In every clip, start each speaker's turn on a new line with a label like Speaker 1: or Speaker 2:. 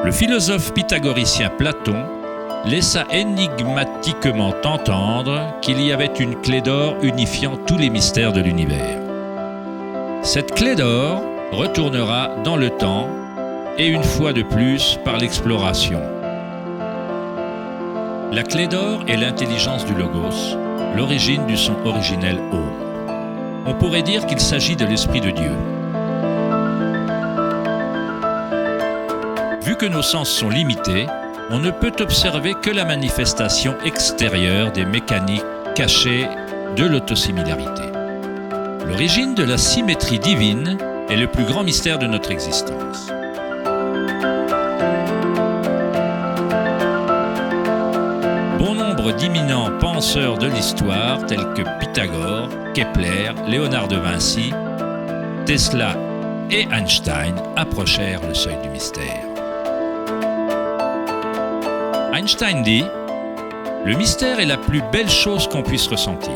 Speaker 1: Le philosophe pythagoricien Platon laissa énigmatiquement entendre qu'il y avait une clé d'or unifiant tous les mystères de l'univers. Cette clé d'or retournera dans le temps et une fois de plus par l'exploration. La clé d'or est l'intelligence du Logos, l'origine du son originel Om. On pourrait dire qu'il s'agit de l'Esprit de Dieu. Vu que nos sens sont limités, on ne peut observer que la manifestation extérieure des mécaniques cachées de l'autosimilarité. L'origine de la symétrie divine est le plus grand mystère de notre existence. Bon nombre d'éminents penseurs de l'histoire, tels que Pythagore, Kepler, Léonard de Vinci, Tesla et Einstein, approchèrent le seuil du mystère. Einstein dit « Le mystère est la plus belle chose qu'on puisse ressentir.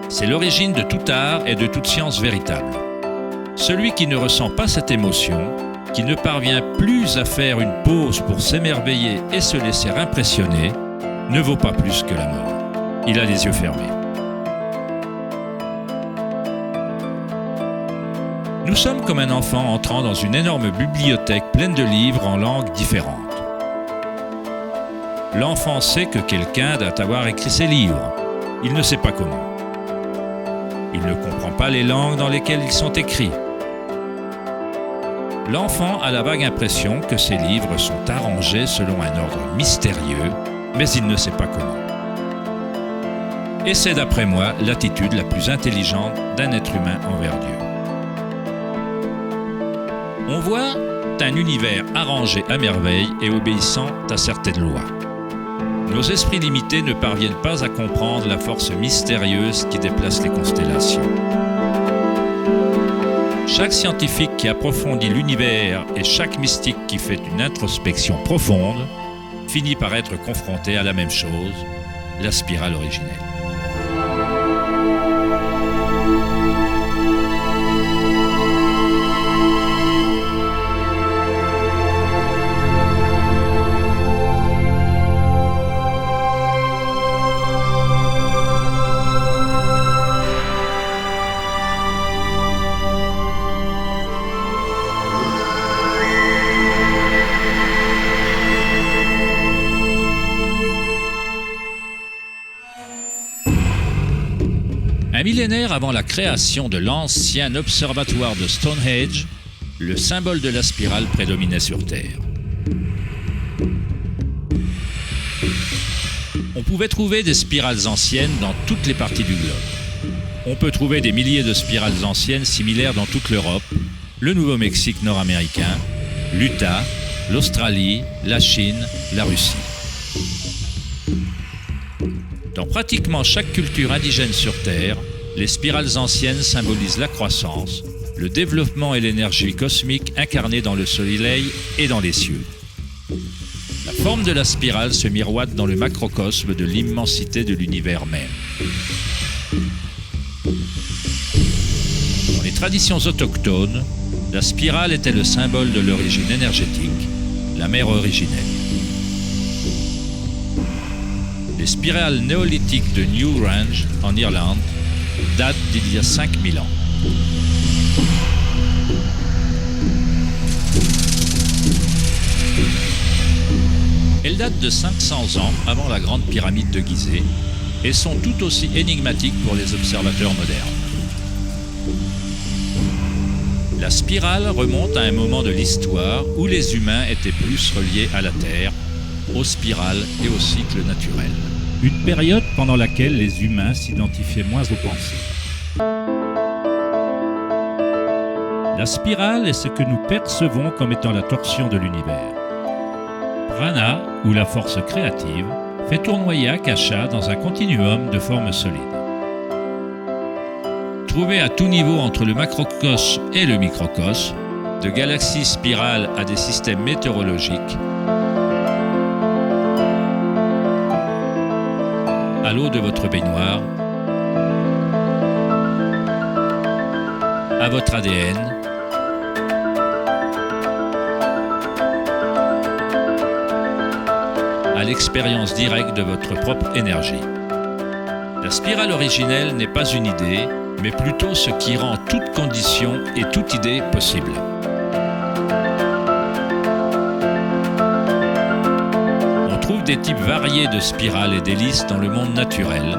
Speaker 1: C'est l'origine de tout art et de toute science véritable. Celui qui ne ressent pas cette émotion, qui ne parvient plus à faire une pause pour s'émerveiller et se laisser impressionner, ne vaut pas plus que la mort. Il a les yeux fermés. » Nous sommes comme un enfant entrant dans une énorme bibliothèque pleine de livres en langues différentes. L'enfant sait que quelqu'un doit avoir écrit ces livres. Il ne sait pas comment. Il ne comprend pas les langues dans lesquelles ils sont écrits. L'enfant a la vague impression que ces livres sont arrangés selon un ordre mystérieux, mais il ne sait pas comment. Et c'est d'après moi l'attitude la plus intelligente d'un être humain envers Dieu. On voit un univers arrangé à merveille et obéissant à certaines lois. Nos esprits limités ne parviennent pas à comprendre la force mystérieuse qui déplace les constellations. Chaque scientifique qui approfondit l'univers et chaque mystique qui fait une introspection profonde finit par être confronté à la même chose, la spirale originelle. Un millénaire avant la création de l'ancien observatoire de Stonehenge, le symbole de la spirale prédominait sur Terre. On pouvait trouver des spirales anciennes dans toutes les parties du globe. On peut trouver des milliers de spirales anciennes similaires dans toute l'Europe, le Nouveau-Mexique nord-américain, l'Utah, l'Australie, la Chine, la Russie. Dans pratiquement chaque culture indigène sur Terre, les spirales anciennes symbolisent la croissance, le développement et l'énergie cosmique incarnée dans le soleil et dans les cieux. La forme de la spirale se miroite dans le macrocosme de l'immensité de l'univers même. Dans les traditions autochtones, la spirale était le symbole de l'origine énergétique, la mère originelle. Les spirales néolithiques de Newgrange, en Irlande, datent d'il y a 5000 ans. Elles datent de 500 ans avant la grande pyramide de Gizeh et sont tout aussi énigmatiques pour les observateurs modernes. La spirale remonte à un moment de l'histoire où les humains étaient plus reliés à la Terre, aux spirales et aux cycles naturels. Une période pendant laquelle les humains s'identifiaient moins aux pensées. La spirale est ce que nous percevons comme étant la torsion de l'univers. Prana, ou la force créative, fait tournoyer Akasha dans un continuum de formes solides. Trouvée à tout niveau entre le macrocosme et le microcosme, de galaxies spirales à des systèmes météorologiques, à l'eau de votre baignoire, à votre ADN, l'expérience directe de votre propre énergie. La spirale originelle n'est pas une idée, mais plutôt ce qui rend toute condition et toute idée possible. On trouve des types variés de spirales et d'hélices dans le monde naturel.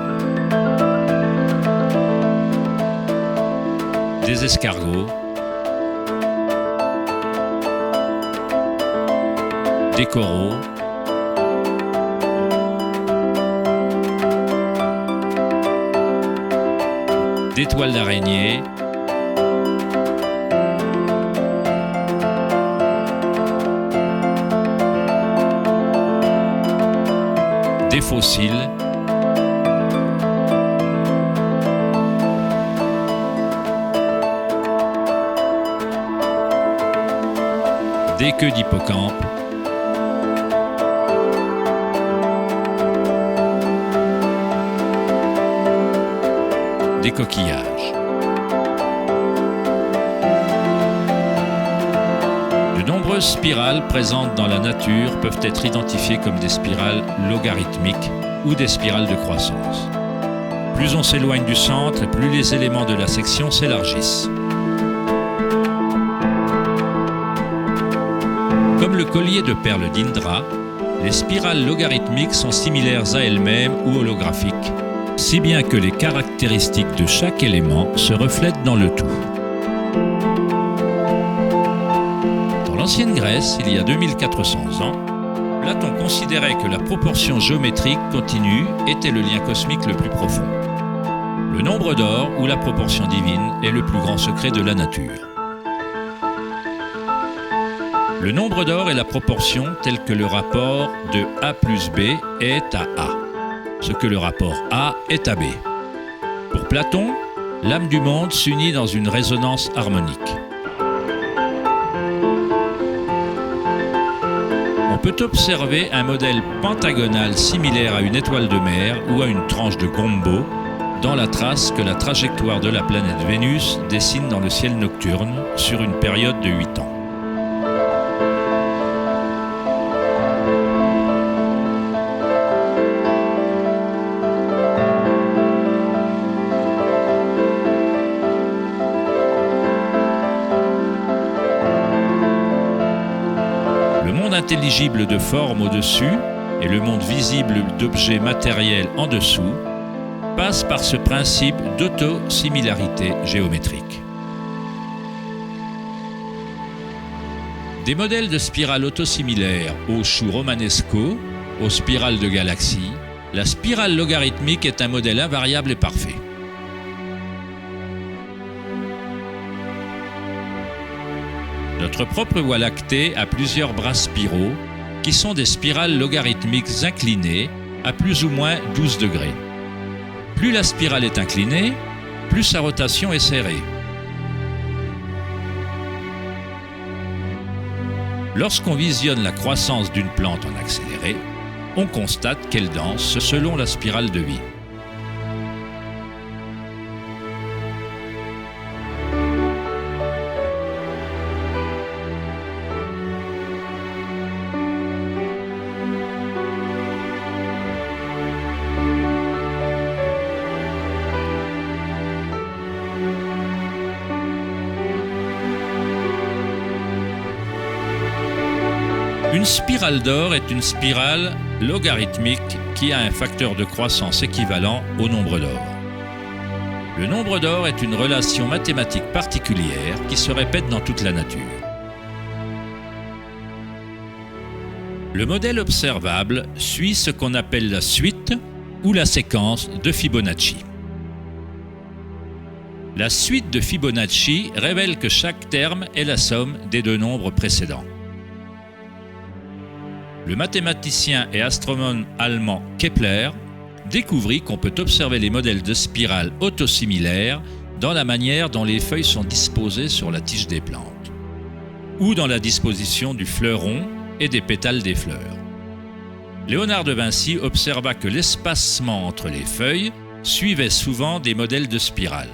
Speaker 1: Des escargots, des coraux, des toiles d'araignée, des fossiles, des queues d'hippocampe, des coquillages. De nombreuses spirales présentes dans la nature peuvent être identifiées comme des spirales logarithmiques ou des spirales de croissance. Plus on s'éloigne du centre, plus les éléments de la section s'élargissent. Comme le collier de perles d'Indra, les spirales logarithmiques sont similaires à elles-mêmes ou holographiques, si bien que les caractéristiques de chaque élément se reflètent dans le tout. Dans l'ancienne Grèce, il y a 2400 ans, Platon considérait que la proportion géométrique continue était le lien cosmique le plus profond. Le nombre d'or, ou la proportion divine, est le plus grand secret de la nature. Le nombre d'or est la proportion telle que le rapport de A plus B est à A, ce que le rapport A est à B. Pour Platon, l'âme du monde s'unit dans une résonance harmonique. On peut observer un modèle pentagonal similaire à une étoile de mer ou à une tranche de gombo dans la trace que la trajectoire de la planète Vénus dessine dans le ciel nocturne sur une période de 8 ans. Le monde intelligible de forme au-dessus et le monde visible d'objets matériels en dessous passent par ce principe d'autosimilarité géométrique. Des modèles de spirales autosimilaires aux choux romanesco, aux spirales de galaxies, la spirale logarithmique est un modèle invariable et parfait. Notre propre Voie lactée a plusieurs bras spiraux qui sont des spirales logarithmiques inclinées à plus ou moins 12 degrés. Plus la spirale est inclinée, plus sa rotation est serrée. Lorsqu'on visionne la croissance d'une plante en accéléré, on constate qu'elle danse selon la spirale de vie. Une spirale d'or est une spirale logarithmique qui a un facteur de croissance équivalent au nombre d'or. Le nombre d'or est une relation mathématique particulière qui se répète dans toute la nature. Le modèle observable suit ce qu'on appelle la suite ou la séquence de Fibonacci. La suite de Fibonacci révèle que chaque terme est la somme des deux nombres précédents. Le mathématicien et astronome allemand Kepler découvrit qu'on peut observer les modèles de spirales autosimilaires dans la manière dont les feuilles sont disposées sur la tige des plantes, ou dans la disposition du fleuron et des pétales des fleurs. Léonard de Vinci observa que l'espacement entre les feuilles suivait souvent des modèles de spirales.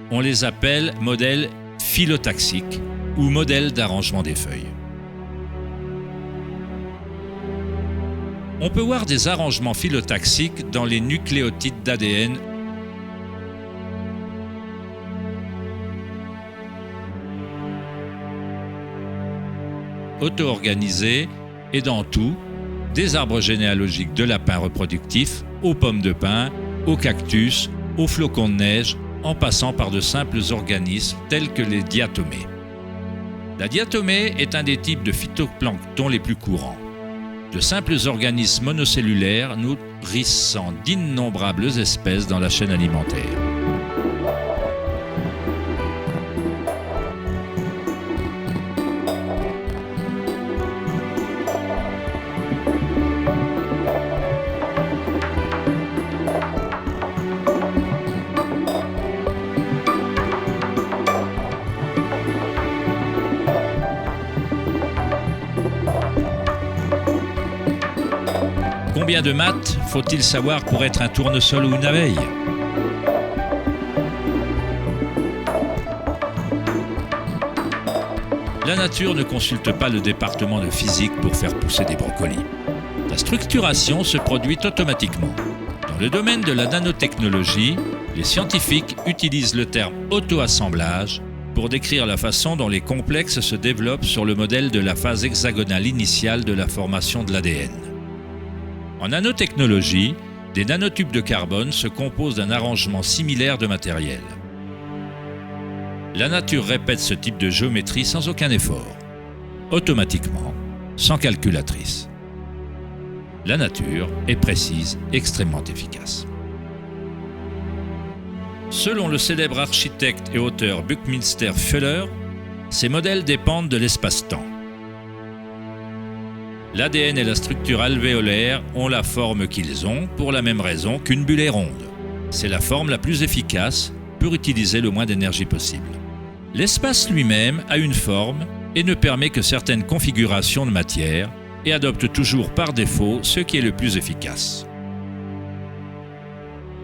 Speaker 1: On les appelle modèles phyllotaxiques ou modèles d'arrangement des feuilles. On peut voir des arrangements phyllotaxiques dans les nucléotides d'ADN auto-organisés et dans tout, des arbres généalogiques de lapins reproductifs aux pommes de pin, aux cactus, aux flocons de neige, en passant par de simples organismes tels que les diatomées. La diatomée est un des types de phytoplancton les plus courants. De simples organismes monocellulaires nourrissant d'innombrables espèces dans la chaîne alimentaire. Combien de maths faut-il savoir pour être un tournesol ou une abeille? La nature ne consulte pas le département de physique pour faire pousser des brocolis. La structuration se produit automatiquement. Dans le domaine de la nanotechnologie, les scientifiques utilisent le terme auto-assemblage pour décrire la façon dont les complexes se développent sur le modèle de la phase hexagonale initiale de la formation de l'ADN. En nanotechnologie, des nanotubes de carbone se composent d'un arrangement similaire de matériel. La nature répète ce type de géométrie sans aucun effort, automatiquement, sans calculatrice. La nature est précise, extrêmement efficace. Selon le célèbre architecte et auteur Buckminster Fuller, ces modèles dépendent de l'espace-temps. L'ADN et la structure alvéolaire ont la forme qu'ils ont pour la même raison qu'une bulle est ronde. C'est la forme la plus efficace pour utiliser le moins d'énergie possible. L'espace lui-même a une forme et ne permet que certaines configurations de matière et adopte toujours par défaut ce qui est le plus efficace.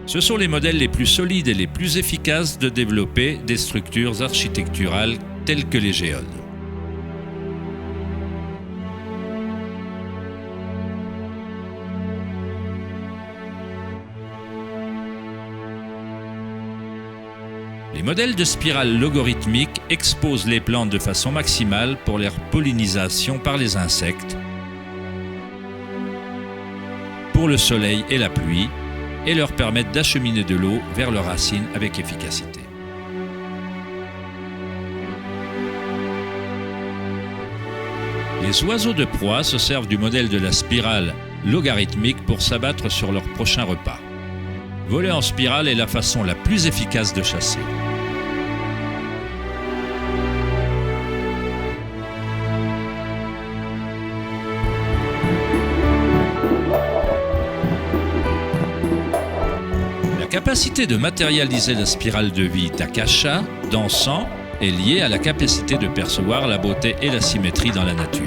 Speaker 1: Ce sont les modèles les plus solides et les plus efficaces de développer des structures architecturales telles que les géodes. Les modèles de spirales logarithmiques exposent les plantes de façon maximale pour leur pollinisation par les insectes, pour le soleil et la pluie, et leur permettent d'acheminer de l'eau vers leurs racines avec efficacité. Les oiseaux de proie se servent du modèle de la spirale logarithmique pour s'abattre sur leur prochain repas. Voler en spirale est la façon la plus efficace de chasser. La capacité de matérialiser la spirale de vie d'Akasha, d'Ansan, est liée à la capacité de percevoir la beauté et la symétrie dans la nature.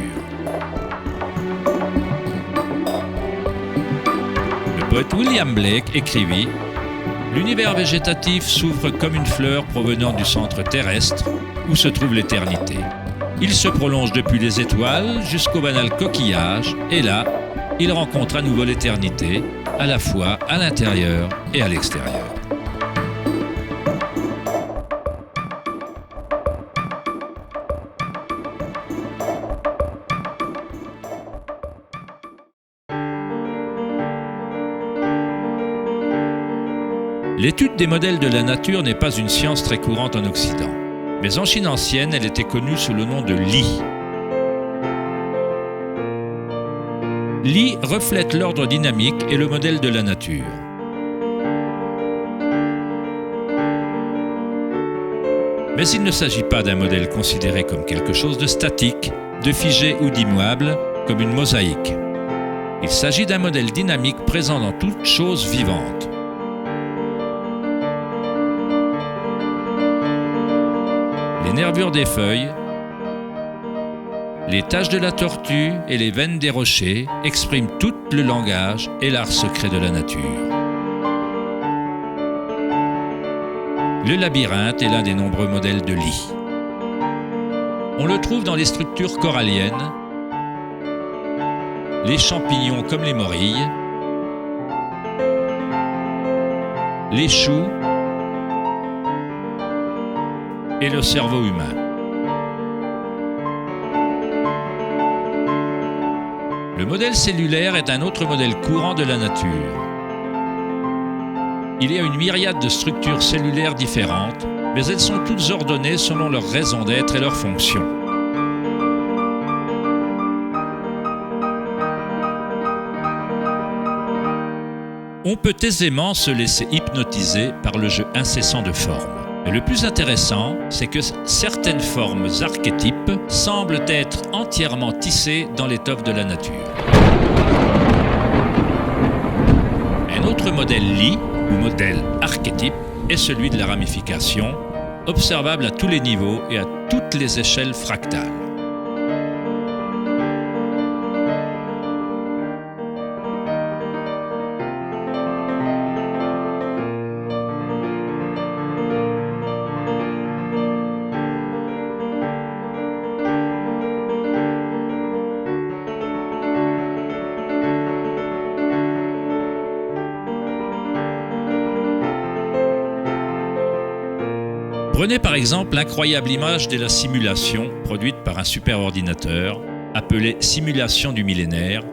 Speaker 1: Le poète William Blake écrivit « L'univers végétatif s'ouvre comme une fleur provenant du centre terrestre où se trouve l'éternité. Il se prolonge depuis les étoiles jusqu'au banal coquillage et là, il rencontre à nouveau l'éternité, à la fois à l'intérieur et à l'extérieur. » L'étude des modèles de la nature n'est pas une science très courante en Occident, mais en Chine ancienne, elle était connue sous le nom de Li. Li reflète l'ordre dynamique et le modèle de la nature. Mais il ne s'agit pas d'un modèle considéré comme quelque chose de statique, de figé ou d'immuable, comme une mosaïque. Il s'agit d'un modèle dynamique présent dans toute chose vivante. Les nervures des feuilles, les taches de la tortue et les veines des rochers expriment tout le langage et l'art secret de la nature. Le labyrinthe est l'un des nombreux modèles de Li. On le trouve dans les structures coralliennes, les champignons comme les morilles, les choux et le cerveau humain. Le modèle cellulaire est un autre modèle courant de la nature. Il y a une myriade de structures cellulaires différentes, mais elles sont toutes ordonnées selon leur raison d'être et leur fonction. On peut aisément se laisser hypnotiser par le jeu incessant de formes. Mais le plus intéressant, c'est que certaines formes archétypes semblent être entièrement tissées dans l'étoffe de la nature. Un autre modèle lit, ou modèle archétype, est celui de la ramification, observable à tous les niveaux et à toutes les échelles fractales. Prenez par exemple l'incroyable image de la simulation produite par un superordinateur appelée simulation du millénaire,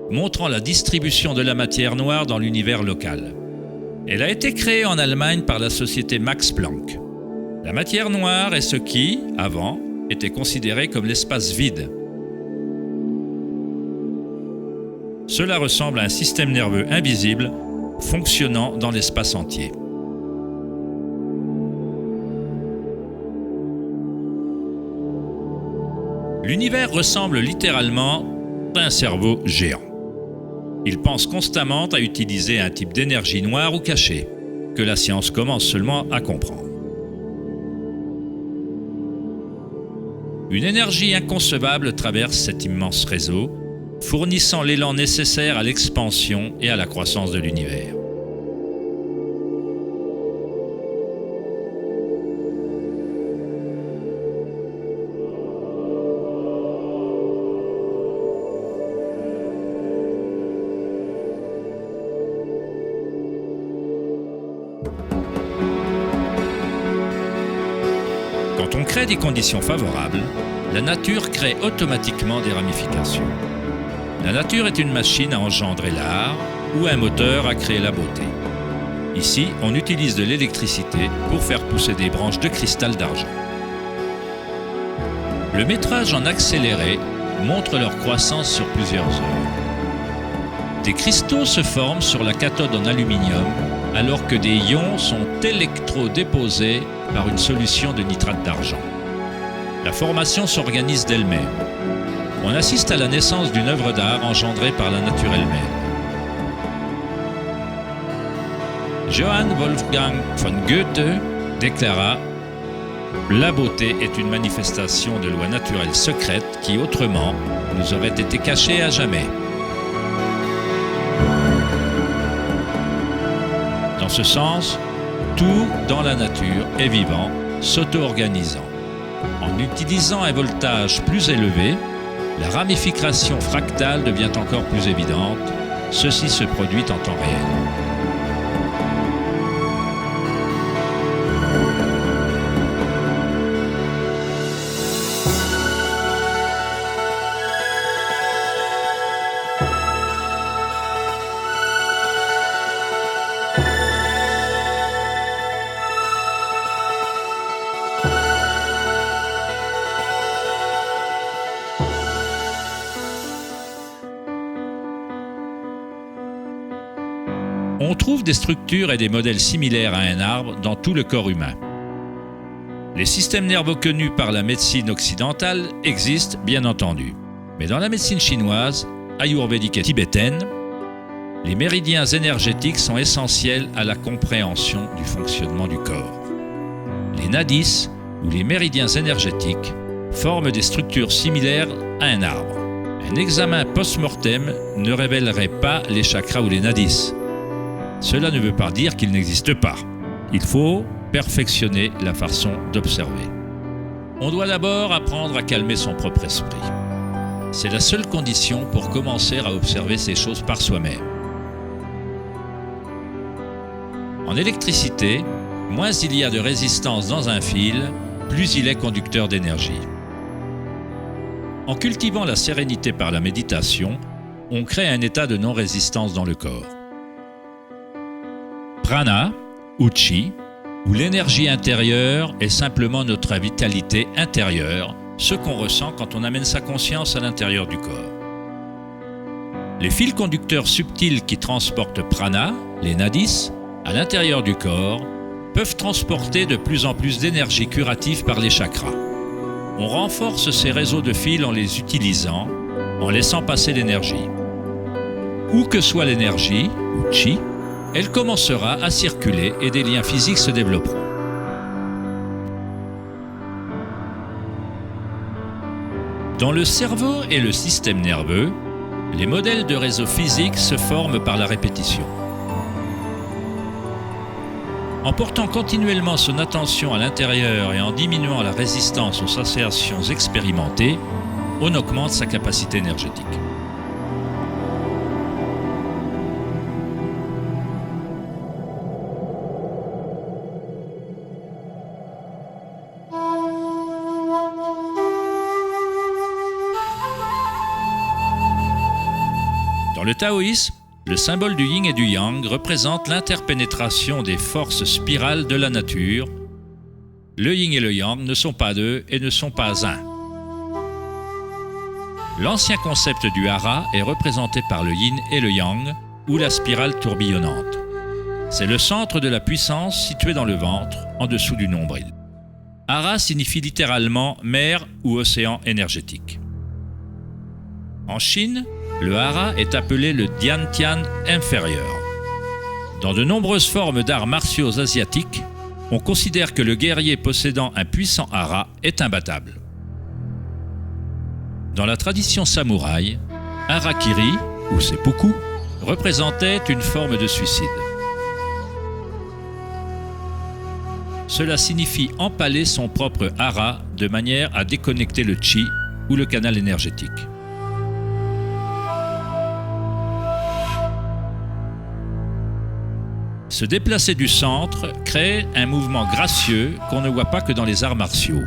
Speaker 1: montrant la distribution de la matière noire dans l'univers local. Elle a été créée en Allemagne par la société Max Planck. La matière noire est ce qui, avant, était considéré comme l'espace vide. Cela ressemble à un système nerveux invisible fonctionnant dans l'espace entier. L'univers ressemble littéralement à un cerveau géant. Il pense constamment à utiliser un type d'énergie noire ou cachée, que la science commence seulement à comprendre. Une énergie inconcevable traverse cet immense réseau, fournissant l'élan nécessaire à l'expansion et à la croissance de l'univers. Quand on crée des conditions favorables, la nature crée automatiquement des ramifications. La nature est une machine à engendrer l'art ou un moteur à créer la beauté. Ici, on utilise de l'électricité pour faire pousser des branches de cristal d'argent. Le métrage en accéléré montre leur croissance sur plusieurs heures. Des cristaux se forment sur la cathode en aluminium alors que des ions sont électrodéposés par une solution de nitrate d'argent. La formation s'organise d'elle-même. On assiste à la naissance d'une œuvre d'art engendrée par la nature elle-même. Johann Wolfgang von Goethe déclara « La beauté est une manifestation de lois naturelles secrètes qui, autrement, nous auraient été cachées à jamais. » Dans ce sens, tout dans la nature est vivant, s'auto-organisant. En utilisant un voltage plus élevé, la ramification fractale devient encore plus évidente. Ceci se produit en temps réel. On trouve des structures et des modèles similaires à un arbre dans tout le corps humain. Les systèmes nerveux connus par la médecine occidentale existent, bien entendu. Mais dans la médecine chinoise, ayurvédique et tibétaine, les méridiens énergétiques sont essentiels à la compréhension du fonctionnement du corps. Les nadis, ou les méridiens énergétiques, forment des structures similaires à un arbre. Un examen post-mortem ne révélerait pas les chakras ou les nadis. Cela ne veut pas dire qu'ils n'existent pas. Il faut perfectionner la façon d'observer. On doit d'abord apprendre à calmer son propre esprit. C'est la seule condition pour commencer à observer ces choses par soi-même. En électricité, moins il y a de résistance dans un fil, plus il est conducteur d'énergie. En cultivant la sérénité par la méditation, on crée un état de non-résistance dans le corps. Prana, ou Chi, où l'énergie intérieure est simplement notre vitalité intérieure, ce qu'on ressent quand on amène sa conscience à l'intérieur du corps. Les fils conducteurs subtils qui transportent prana, les nadis, à l'intérieur du corps, peuvent transporter de plus en plus d'énergie curative par les chakras. On renforce ces réseaux de fils en les utilisant, en laissant passer l'énergie. Où que soit l'énergie, ou Chi, elle commencera à circuler et des liens physiques se développeront. Dans le cerveau et le système nerveux, les modèles de réseaux physiques se forment par la répétition. En portant continuellement son attention à l'intérieur et en diminuant la résistance aux associations expérimentées, on augmente sa capacité énergétique. Dans le taoïsme, le symbole du yin et du yang représente l'interpénétration des forces spirales de la nature. Le yin et le yang ne sont pas deux et ne sont pas un. L'ancien concept du hara est représenté par le yin et le yang, ou la spirale tourbillonnante. C'est le centre de la puissance situé dans le ventre, en dessous du nombril. Hara signifie littéralement mer ou océan énergétique. En Chine, le hara est appelé le Diantian inférieur. Dans de nombreuses formes d'arts martiaux asiatiques, on considère que le guerrier possédant un puissant hara est imbattable. Dans la tradition samouraï, harakiri, ou seppuku, représentait une forme de suicide. Cela signifie empaler son propre hara de manière à déconnecter le chi ou le canal énergétique. Se déplacer du centre crée un mouvement gracieux qu'on ne voit pas que dans les arts martiaux.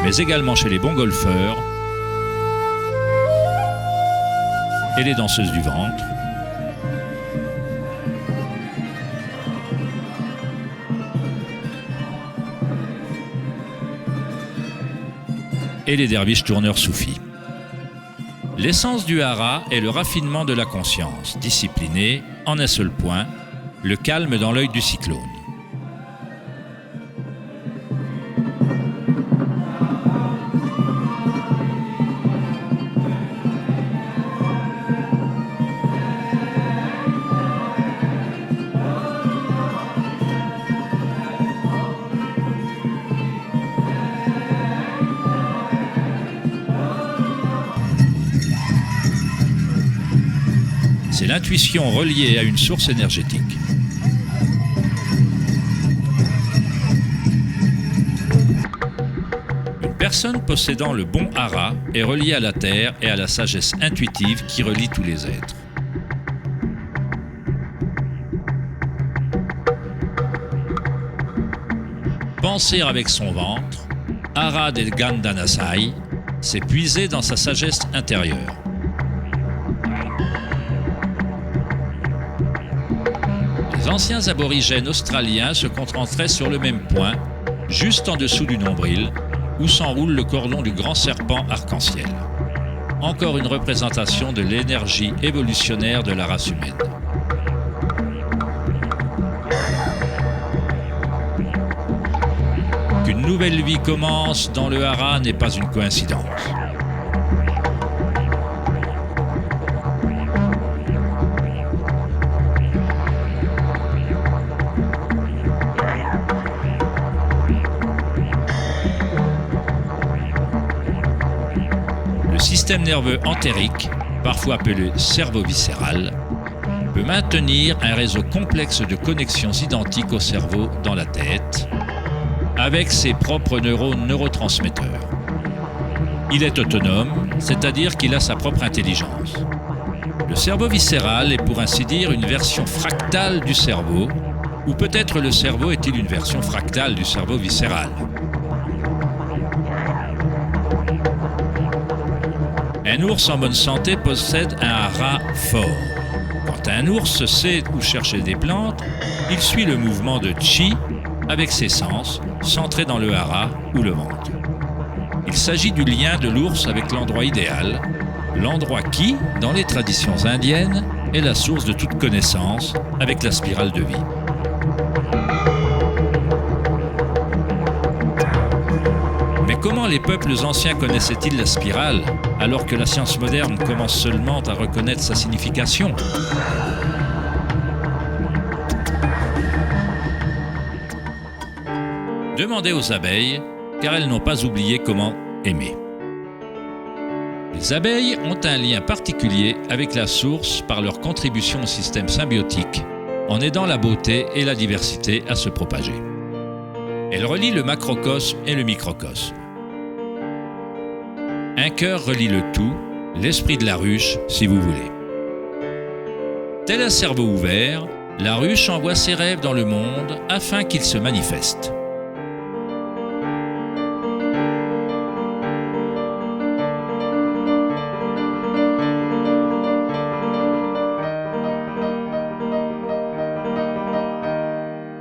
Speaker 1: Mais également chez les bons golfeurs et les danseuses du ventre, et les derviches tourneurs soufis. L'essence du hara est le raffinement de la conscience, disciplinée en un seul point, le calme dans l'œil du cyclone. C'est l'intuition reliée à une source énergétique. Une personne possédant le bon hara est reliée à la terre et à la sagesse intuitive qui relie tous les êtres. Penser avec son ventre, hara del Gandanasai, c'est puiser dans sa sagesse intérieure. Les anciens aborigènes australiens se concentraient sur le même point, juste en dessous du nombril, où s'enroule le cordon du grand serpent arc-en-ciel. Encore une représentation de l'énergie évolutionnaire de la race humaine. Qu'une nouvelle vie commence dans le hara n'est pas une coïncidence. Le système nerveux entérique, parfois appelé cerveau viscéral, peut maintenir un réseau complexe de connexions identiques au cerveau dans la tête, avec ses propres neurotransmetteurs. Il est autonome, c'est-à-dire qu'il a sa propre intelligence. Le cerveau viscéral est pour ainsi dire une version fractale du cerveau, ou peut-être le cerveau est-il une version fractale du cerveau viscéral. Un ours en bonne santé possède un hara fort. Quand un ours sait où chercher des plantes, il suit le mouvement de chi avec ses sens, centrés dans le hara ou le ventre. Il s'agit du lien de l'ours avec l'endroit idéal, l'endroit qui, dans les traditions indiennes, est la source de toute connaissance avec la spirale de vie. Mais comment les peuples anciens connaissaient-ils la spirale, alors que la science moderne commence seulement à reconnaître sa signification ? Demandez aux abeilles, car elles n'ont pas oublié comment aimer. Les abeilles ont un lien particulier avec la source par leur contribution au système symbiotique, en aidant la beauté et la diversité à se propager. Elles relient le macrocosme et le microcosme. Un cœur relie le tout, l'esprit de la ruche, si vous voulez. Tel un cerveau ouvert, la ruche envoie ses rêves dans le monde afin qu'ils se manifestent.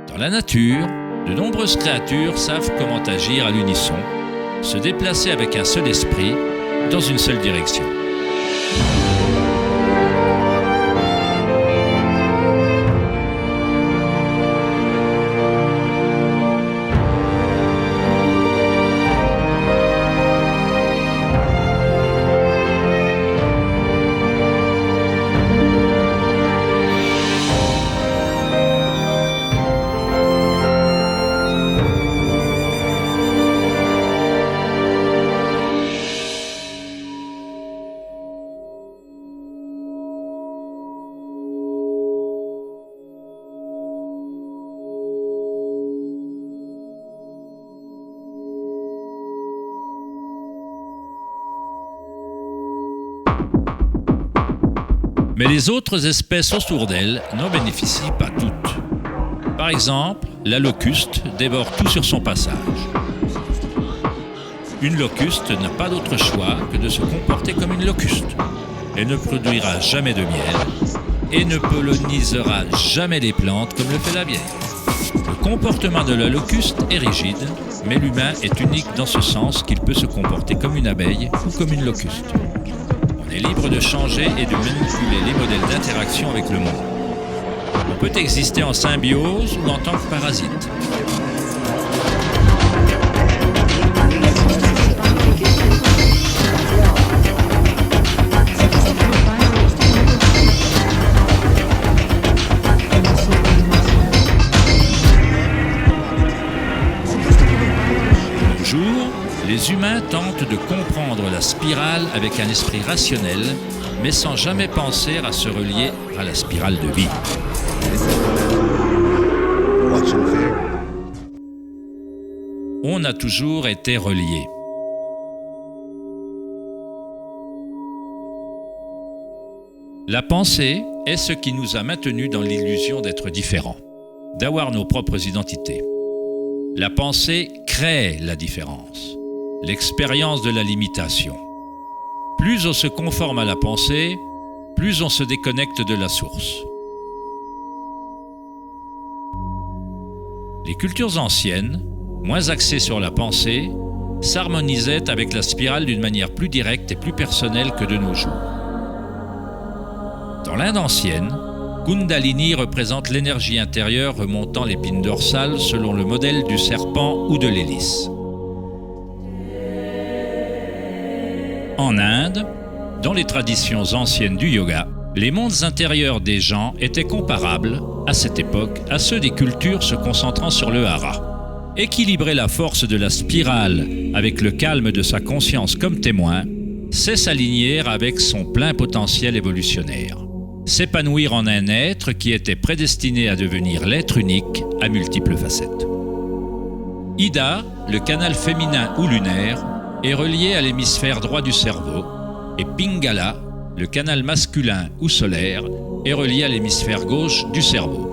Speaker 1: Dans la nature, de nombreuses créatures savent comment agir à l'unisson, se déplacer avec un seul esprit, dans une seule direction. Mais les autres espèces autour d'elle n'en bénéficient pas toutes. Par exemple, la locuste dévore tout sur son passage. Une locuste n'a pas d'autre choix que de se comporter comme une locuste. Elle ne produira jamais de miel et ne pollinisera jamais les plantes comme le fait la bière. Le comportement de la locuste est rigide, mais l'humain est unique dans ce sens qu'il peut se comporter comme une abeille ou comme une locuste. On est libre de changer et de manipuler les modèles d'interaction avec le monde. On peut exister en symbiose ou en tant que parasite. Les humains tentent de comprendre la spirale avec un esprit rationnel, mais sans jamais penser à se relier à la spirale de vie. On a toujours été reliés. La pensée est ce qui nous a maintenus dans l'illusion d'être différents, d'avoir nos propres identités. La pensée crée la différence. L'expérience de la limitation. Plus on se conforme à la pensée, plus on se déconnecte de la source. Les cultures anciennes, moins axées sur la pensée, s'harmonisaient avec la spirale d'une manière plus directe et plus personnelle que de nos jours. Dans l'Inde ancienne, Kundalini représente l'énergie intérieure remontant l'épine dorsale selon le modèle du serpent ou de l'hélice. En Inde, dans les traditions anciennes du yoga, les mondes intérieurs des gens étaient comparables, à cette époque, à ceux des cultures se concentrant sur le hara. Équilibrer la force de la spirale avec le calme de sa conscience comme témoin, c'est s'aligner avec son plein potentiel évolutionnaire. s'épanouir en un être qui était prédestiné à devenir l'être unique à multiples facettes. Ida, le canal féminin ou lunaire, est relié à l'hémisphère droit du cerveau, et Pingala, le canal masculin ou solaire, est relié à l'hémisphère gauche du cerveau.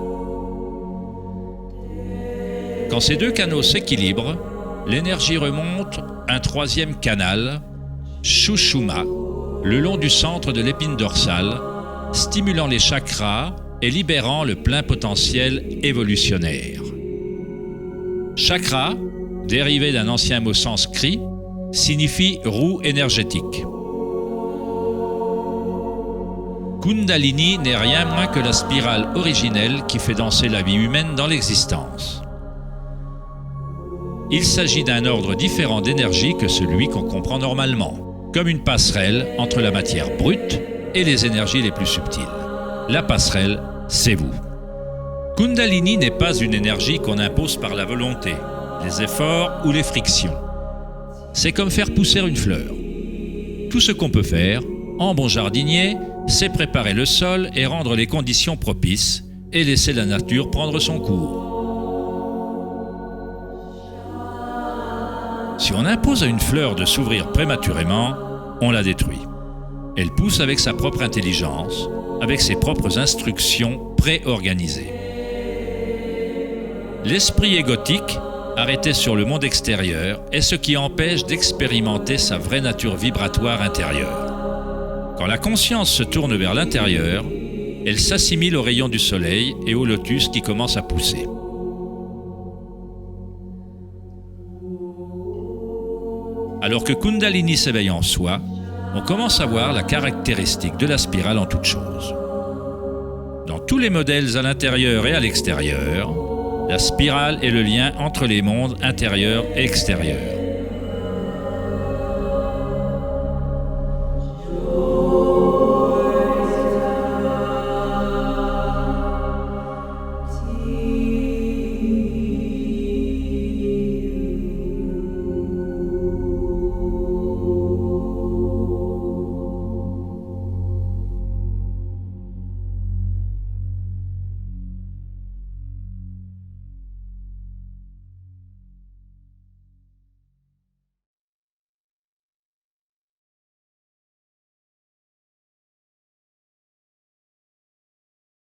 Speaker 1: Quand ces deux canaux s'équilibrent, l'énergie remonte un troisième canal, Sushumna, le long du centre de l'épine dorsale, stimulant les chakras et libérant le plein potentiel évolutionnaire. Chakra, dérivé d'un ancien mot sanskrit, signifie roue énergétique. Kundalini n'est rien moins que la spirale originelle qui fait danser la vie humaine dans l'existence. Il s'agit d'un ordre différent d'énergie que celui qu'on comprend normalement, comme une passerelle entre la matière brute et les énergies les plus subtiles. La passerelle, c'est vous. Kundalini n'est pas une énergie qu'on impose par la volonté, les efforts ou les frictions. C'est comme faire pousser une fleur. Tout ce qu'on peut faire, en bon jardinier, c'est préparer le sol et rendre les conditions propices et laisser la nature prendre son cours. Si on impose à une fleur de s'ouvrir prématurément, on la détruit. Elle pousse avec sa propre intelligence, avec ses propres instructions préorganisées. L'esprit égotique, arrêté sur le monde extérieur, est ce qui empêche d'expérimenter sa vraie nature vibratoire intérieure. Quand la conscience se tourne vers l'intérieur, elle s'assimile aux rayons du soleil et au lotus qui commence à pousser. Alors que Kundalini s'éveille en soi, on commence à voir la caractéristique de la spirale en toute chose. Dans tous les modèles à l'intérieur et à l'extérieur, la spirale est le lien entre les mondes intérieur et extérieur.